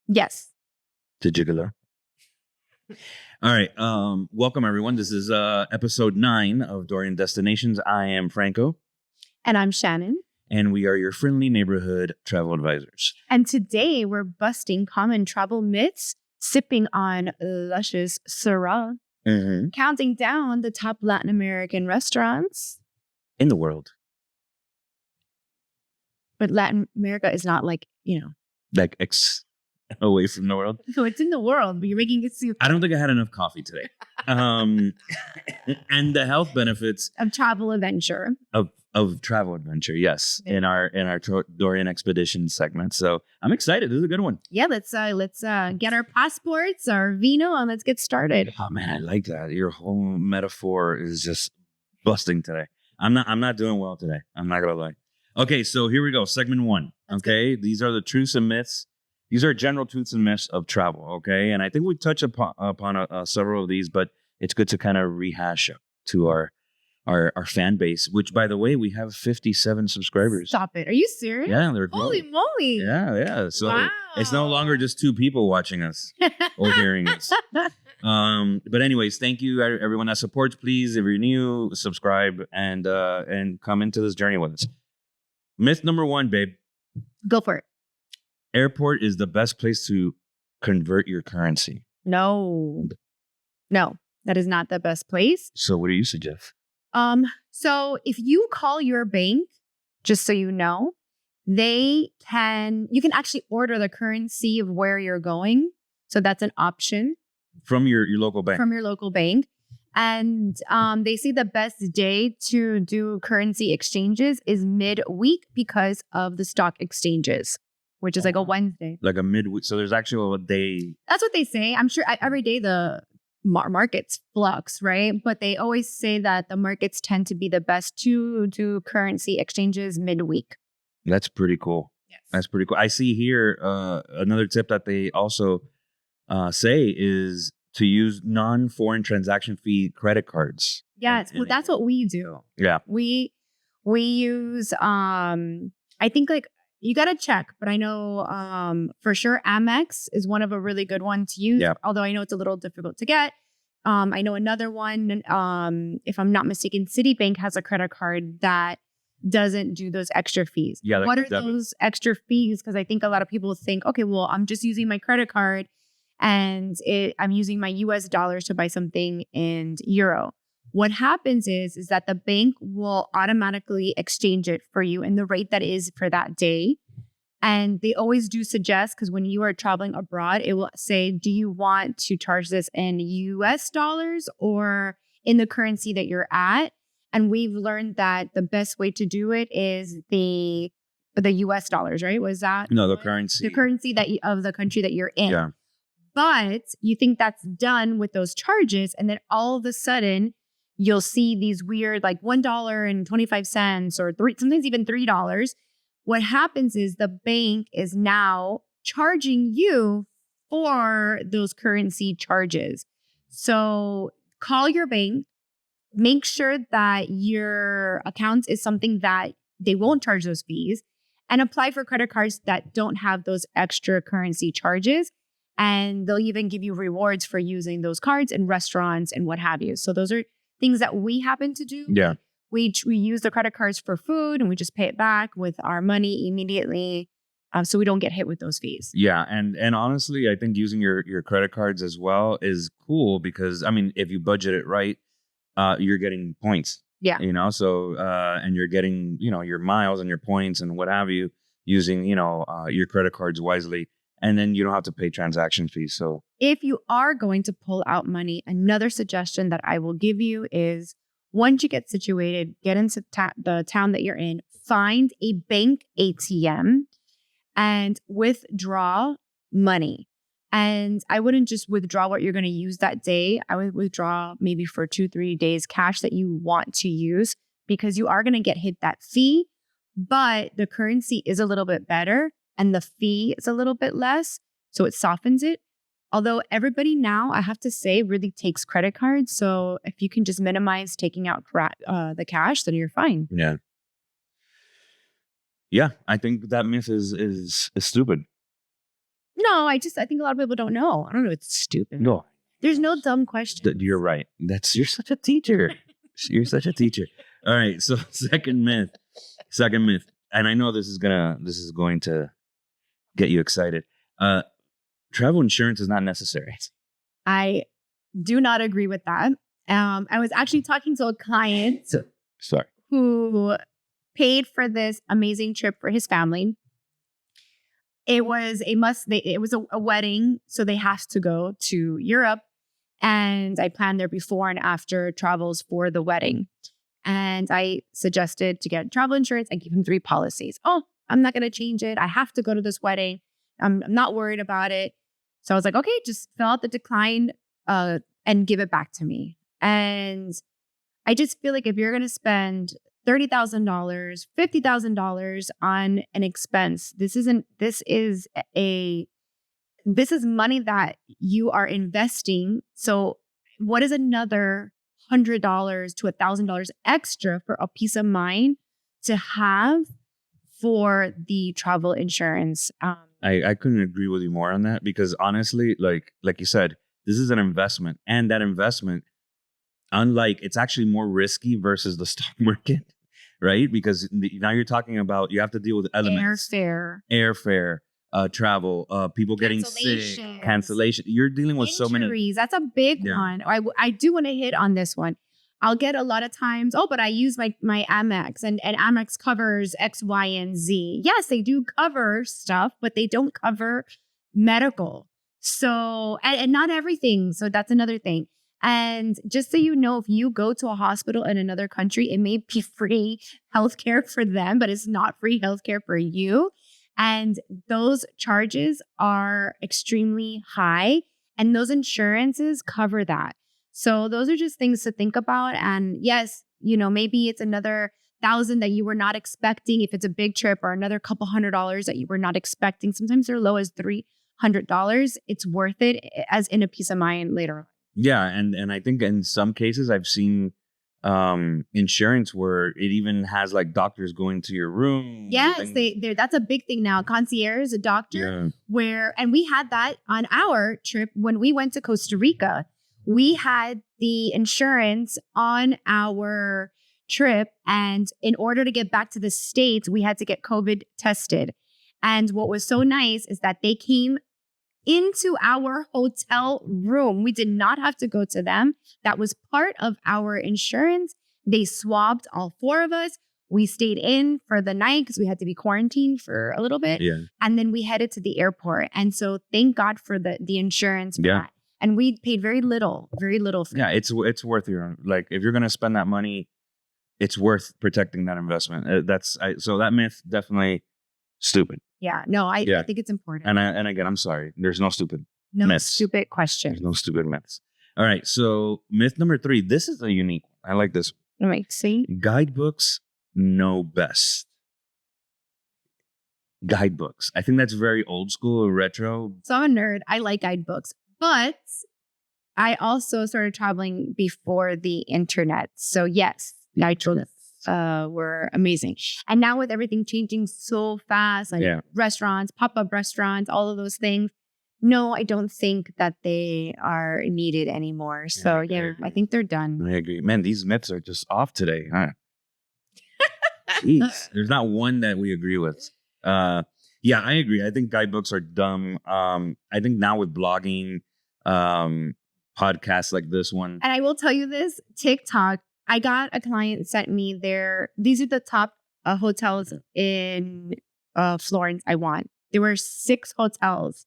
Yes. Digigala. All right. Welcome everyone. This is episode 9 of Dorian Destinations. I am Franco. And I'm Shannon. And we are your friendly neighborhood travel advisors. And today we're busting common travel myths, sipping on luscious Syrah, counting down the top Latin American restaurants in the world. But Latin America is not like, like away from the world. No, it's in the world, but you're making it seem. I don't think I had enough coffee today. And the health benefits of travel adventure. Of travel adventure, yes, in our Dorian Expedition segment. So I'm excited. This is a good one. Yeah, let's get our passports, our vino, and let's get started. Oh man, I like that. Your whole metaphor is just busting today. I'm not doing well today. I'm not gonna lie. Okay, so here we go. Segment 1. Okay, these are the truths and myths. These are general truths and myths of travel. Okay, and I think we touched upon several of these, but it's good to kind of rehash to our fan base, which, by the way, we have 57 subscribers. Stop it. Are you serious? Yeah, they're growing. Holy moly. Yeah. So wow. It's no longer just 2 people watching us or hearing us. But anyways, thank you everyone that supports. Please, if you're new, subscribe and come into this journey with us. Myth number 1, babe. Go for it. Airport is the best place to convert your currency. No, that is not the best place. So what do you suggest? So if you call your bank, just so you know, you can actually order the currency of where you're going. So that's an option. From your local bank. From your local bank. And they say the best day to do currency exchanges is midweek because of the stock exchanges, which is like a Wednesday. Like a midweek. So there's actually a day. That's what they say. I'm sure every day the markets flux, right? But they always say that the markets tend to be the best to do currency exchanges midweek. That's pretty cool. Yes. That's pretty cool. I see here another tip that they also say is to use non-foreign transaction fee credit cards. Yes, well, that's what we do. Yeah. We use, I think like, you got to check, but I know for sure Amex is one of a really good one to use, although I know it's a little difficult to get. I know another one, if I'm not mistaken, Citibank has a credit card that doesn't do those extra fees. Yeah, what are those extra fees? Because I think a lot of people think, okay, well, I'm just using my credit card and I'm using my US dollars to buy something in euro. What happens is that the bank will automatically exchange it for you in the rate that is for that day. And they always do suggest, because when you are traveling abroad, it will say, do you want to charge this in US dollars or in the currency that you're at? And we've learned that the best way to do it is the US dollars, right? Was that? No, the currency. The currency of the country that you're in. Yeah. But you think that's done with those charges, and then all of a sudden you'll see these weird like $1.25 or sometimes even $3. What happens is the bank is now charging you for those currency charges. So call your bank, make sure that your account is something that they won't charge those fees, and apply for credit cards that don't have those extra currency charges. And they'll even give you rewards for using those cards in restaurants and what have you. So those are things that we happen to do. Yeah. We use the credit cards for food and we just pay it back with our money immediately. So we don't get hit with those fees. Yeah. And honestly, I think using your credit cards as well is cool because, I mean, if you budget it right, you're getting points. Yeah. So, and you're getting, your miles and your points and what have you using, your credit cards wisely. And then you don't have to pay transaction fees. So if you are going to pull out money, another suggestion that I will give you is once you get situated, get into the town that you're in, find a bank ATM and withdraw money. And I wouldn't just withdraw what you're going to use that day. I would withdraw maybe for 2-3 days cash that you want to use because you are going to get hit that fee, but the currency is a little bit better. And the fee is a little bit less, so it softens it. Although everybody now, I have to say, really takes credit cards. So if you can just minimize taking out the cash, then you're fine. Yeah. Yeah, I think that myth is stupid. No, I think a lot of people don't know. I don't know. It's stupid. No, There's no dumb question. you're right. You're such a teacher. You're such a teacher. All right. So second myth, and I know this is going to get you excited. Travel insurance is not necessary. I do not agree with that. I was actually talking to a client Sorry. who paid for this amazing trip for his family. It was a wedding, so they have to go to Europe. And I planned their before and after travels for the wedding. And I suggested to get travel insurance. I gave him 3 policies. Oh, I'm not going to change it. I have to go to this wedding. I'm not worried about it. So I was like, okay, just fill out the decline and give it back to me. And I just feel like if you're going to spend $30,000, $50,000 on an expense, this is money that you are investing. So what is another $100 to $1,000 extra for a peace of mind to have for the travel insurance? I couldn't agree with you more on that, because honestly, like you said, this is an investment, and that investment, unlike, it's actually more risky versus the stock market, right? Because now you're talking about, you have to deal with elements, airfare, travel, people getting sick, cancellation. You're dealing with injuries. So many. That's a big one. I do want to hit on this one. I'll get a lot of times, but I use my Amex and Amex covers X, Y, and Z. Yes, they do cover stuff, but they don't cover medical. So, and not everything. So that's another thing. And just so you know, if you go to a hospital in another country, it may be free healthcare for them, but it's not free healthcare for you. And those charges are extremely high, and those insurances cover that. So those are just things to think about. And yes, maybe it's another $1,000 that you were not expecting if it's a big trip, or another couple $100 that you were not expecting. Sometimes they're low as $300. It's worth it as in a peace of mind later on. Yeah. And I think in some cases I've seen insurance where it even has like doctors going to your room. Yes, that's a big thing now. Concierge, a doctor, and we had that on our trip when we went to Costa Rica. We had the insurance on our trip, and in order to get back to the States, we had to get COVID tested. And what was so nice is that they came into our hotel room. We did not have to go to them. That was part of our insurance. They swabbed all 4 of us. We stayed in for the night because we had to be quarantined for a little bit. Yeah. And then we headed to the airport. And so thank God for the insurance for that. And we paid very little for that. It's worth your, like, if you're going to spend that money, it's worth protecting that investment. So that myth, definitely stupid. Yeah, no, I think it's important. And again, I'm sorry. There's no stupid myths. Stupid question. There's no stupid myths. All right. So myth number 3. This is a unique one. I like this. All right. See? Guidebooks know best. Guidebooks. I think that's very old school, retro. So I'm a nerd. I like guidebooks. But I also started traveling before the internet. So yes, guidebooks were amazing. And now with everything changing so fast, like restaurants, pop-up restaurants, all of those things, no, I don't think that they are needed anymore. So I think they're done. I agree. Man, these myths are just off today, huh? Jeez. There's not one that we agree with. I agree. I think guidebooks are dumb. I think now with blogging, podcasts like this one. And I will tell you this, TikTok, I got a client sent me these are the top hotels in Florence I want. There were 6 hotels,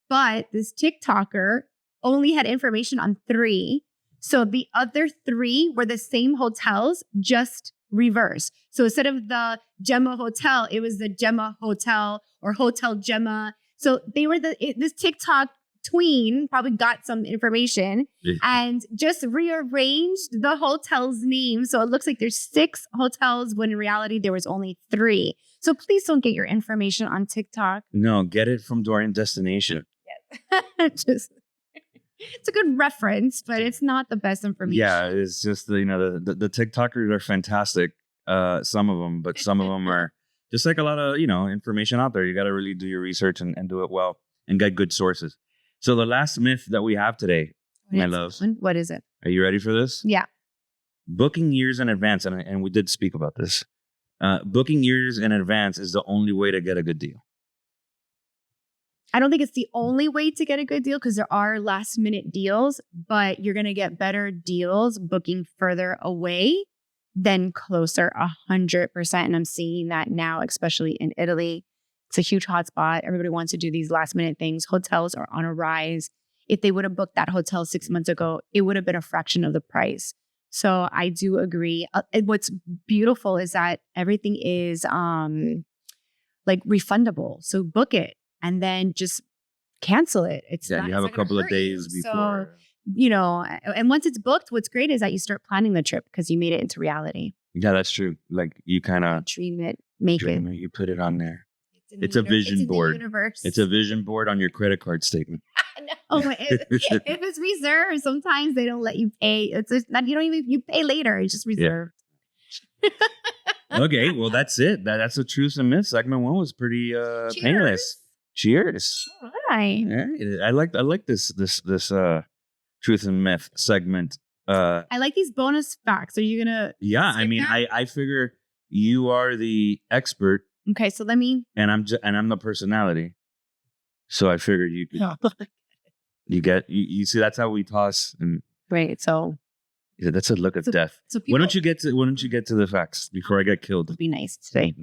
but this TikToker only had information on 3. So the other 3 were the same hotels, just reverse. So instead of the Gemma Hotel, it was the Gemma Hotel or Hotel Gemma. So they were this TikTok tween probably got some information and just rearranged the hotel's name. So it looks like there's 6 hotels when in reality there was only 3. So please don't get your information on TikTok. No, get it from Dorian Destination. Yes. It's a good reference, but it's not the best information. Yeah, it's just the TikTokers are fantastic. Some of them, but some of them are just like a lot of information out there. You got to really do your research and do it well. and get good sources. So the last myth that we have today, my loves, What is it? are you ready for this? Yeah. Booking years in advance, and we did speak about this. Booking years in advance is the only way to get a good deal. I don't think it's the only way to get a good deal because there are last minute deals, but you're going to get better deals booking further away than closer 100%. And I'm seeing that now, especially in Italy. It's a huge hotspot. Everybody wants to do these last minute things. Hotels are on a rise. If they would have booked that hotel 6 months ago, it would have been a fraction of the price. So I do agree. What's beautiful is that everything is like refundable. So book it and then just cancel it. It's Yeah, not, you have a it's not gonna couple of hurt days you. before. So, and once it's booked, what's great is that you start planning the trip because you made it into reality. Yeah, that's true. Like you kind of Dream it, make it. you put it on there. in the It's a vision in the board. universe. It's a vision board on your credit card statement. No, if it's reserved, sometimes they don't let you pay. It's just not, you don't even you pay later. It's just reserved. Okay, well that's it. That's the truth and myths. Segment 1 was pretty painless. Cheers. All right. I like this truth and myth segment. I like these bonus facts. Are you gonna? Yeah, I skip mean, that? I figure you are the expert Okay, so let me. and I'm the personality. So I figured you could you see that's how we toss, and Great. So yeah, that's a look of So- death. people Why don't you get to the facts before I get killed? It'll be nice today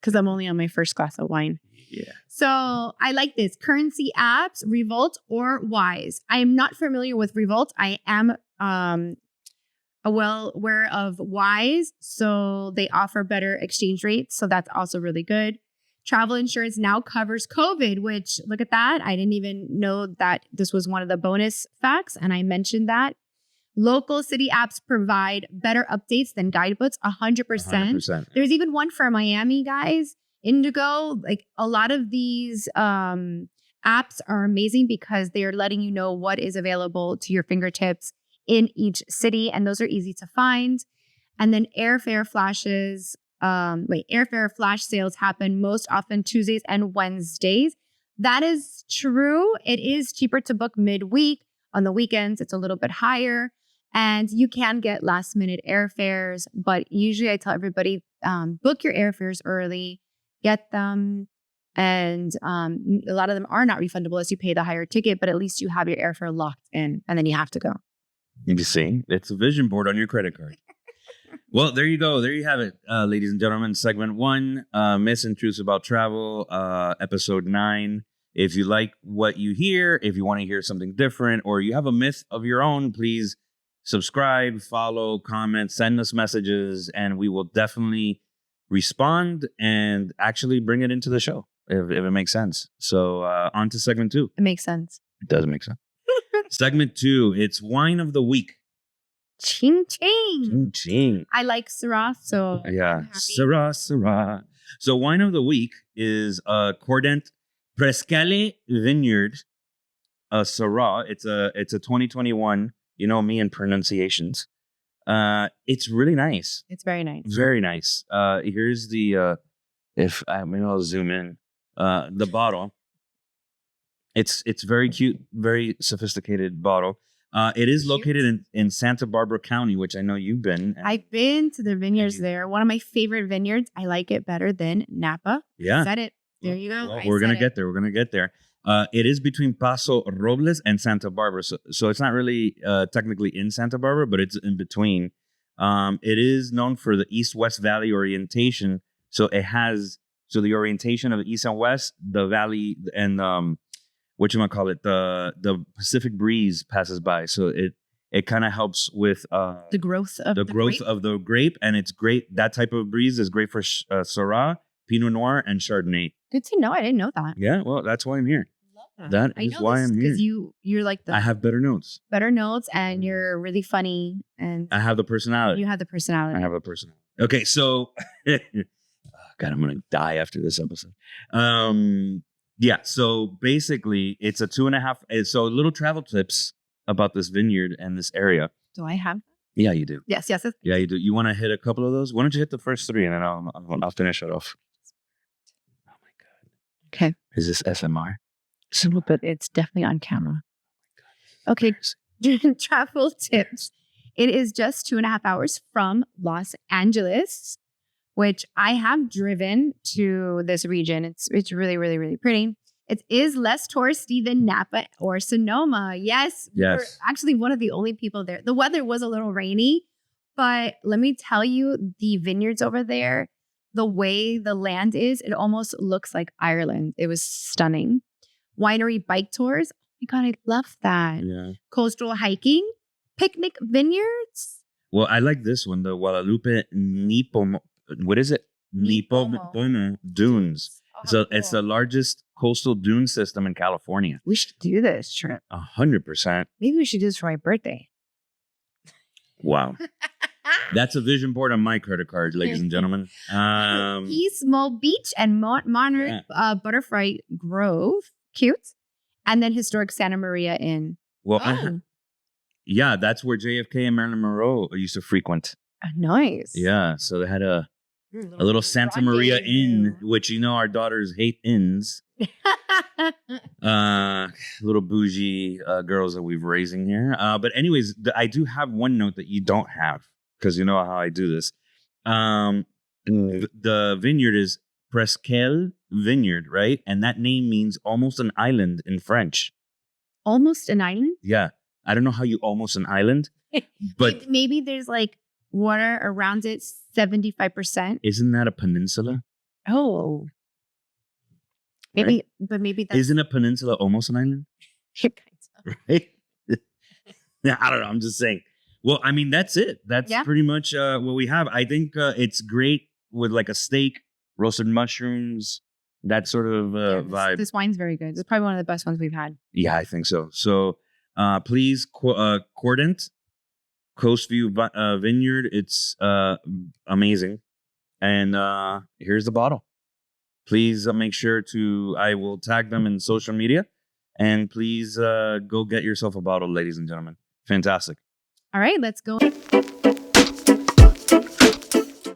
because I'm only on my first glass of wine. Yeah. So I like this currency apps, Revolt or Wise. I am not familiar with Revolt. I am aware of Wise, so they offer better exchange rates. So that's also really good. Travel insurance now covers COVID, which look at that. I didn't even know that this was one of the bonus facts, and I mentioned that. Local city apps provide better updates than guidebooks, 100%. 100%. There's even one for Miami, guys. Indigo, like a lot of these apps are amazing because they're letting you know what is available to your fingertips in each city, and those are easy to find. And then airfare flash sales happen most often Tuesdays and Wednesdays. That is true. It is cheaper to book midweek. On the weekends, it's a little bit higher. And you can get last minute airfares, but usually I tell everybody, book your airfares early, get them. And a lot of them are not refundable as you pay the higher ticket, but at least you have your airfare locked in and then you have to go. You see, it's a vision board on your credit card. Well, there you go. There you have it, ladies and gentlemen. Segment 1, myths and truths about travel, episode 9. If you like what you hear, if you want to hear something different, or you have a myth of your own, please subscribe, follow, comment, send us messages, and we will definitely respond and actually bring it into the show if it makes sense. So on to segment 2. It makes sense. It does make sense. Segment 2, it's wine of the week. Ching ching. Ching. I like Syrah, so Yeah. I'm happy. Syrah. So wine of the week is Cordent Prescale Vineyard, Syrah. It's a 2021. You know me and pronunciations. It's really nice. It's very nice. Very nice. Here's the maybe I'll zoom in. The bottle. It's very cute, very sophisticated bottle. It is located in Santa Barbara County, which I know you've been. I've been to the vineyards there. One of my favorite vineyards. I like it better than Napa. Yeah. Said it. There you go. Well, I we're gonna said get it. there. We're gonna get there. It is between Paso Robles and Santa Barbara, so it's not really technically in Santa Barbara, but it's in between. It is known for the East-West Valley orientation, so it has the orientation of the East and West, the Valley, and the Pacific breeze passes by, so it kind of helps with The growth of the growth grape. of the grape, and it's great. That type of breeze is great for Syrah, Pinot Noir, and Chardonnay. Good to know. I didn't know that. Yeah, well, that's why I'm here. Love That I is know why this I'm here. because you're like the I have better notes. better notes and you're really funny and I have the personality. you have the personality. I have a personality. Okay, so God, I'm gonna die after this episode. Yeah, so basically, it's a 2.5. So little travel tips about this vineyard and this area. Do I have? Yeah, you do. Yes. Yeah, you do. You want to hit a couple of those? Why don't you hit the first 3 and then I'll finish it off. Oh my God. Okay. Is this SMR? Just a little bit. It's definitely on camera. Okay. Travel tips. It is just 2.5 hours from Los Angeles, which I have driven to this region. It's really, really, really pretty. It is less touristy than Napa or Sonoma. Yes. Yes. We're actually one of the only people there. The weather was a little rainy, but let me tell you, the vineyards over there, the way the land is, it almost looks like Ireland. It was stunning. Winery bike tours. Oh my God, I love that. Yeah. Coastal hiking, picnic vineyards. Well, I like this one, the Guadalupe Nipomo. What is it? Nipomo Dunes. Oh, It's the largest coastal dune system in California. we should do this trip. 100%. Maybe we should do this for my birthday. Wow. That's a vision board on my credit card, ladies and gentlemen. Small Beach and Monarch Butterfly Grove. Cute. And then historic Santa Maria Inn. Well, yeah, that's where JFK and Marilyn Monroe used to frequent. Nice. Yeah, so they had a little Santa Maria Inn, which our daughters hate inns. Little bougie girls that we've raising here. But anyways, I do have one note that you don't have, because you know how I do this. The vineyard is Presqu'île Vineyard, right? And that name means almost an island in French. Almost an island? Yeah. I don't know how you almost an island, but maybe there's like water around it 75%. Isn't that a peninsula? Oh. Maybe, right? But maybe that's... Isn't a peninsula almost an island? Right? Yeah, I don't know. I'm just saying. Well, I mean, that's it. That's pretty much what we have. I think it's great with like a steak, roasted mushrooms, that sort of vibe. This wine's very good. It's probably one of the best ones we've had. Yeah, I think so. So please, Cordant, Coastview Vineyard. It's amazing. And here's the bottle. Please make sure I will tag them in social media. And please go get yourself a bottle, ladies and gentlemen. Fantastic. All right, let's go.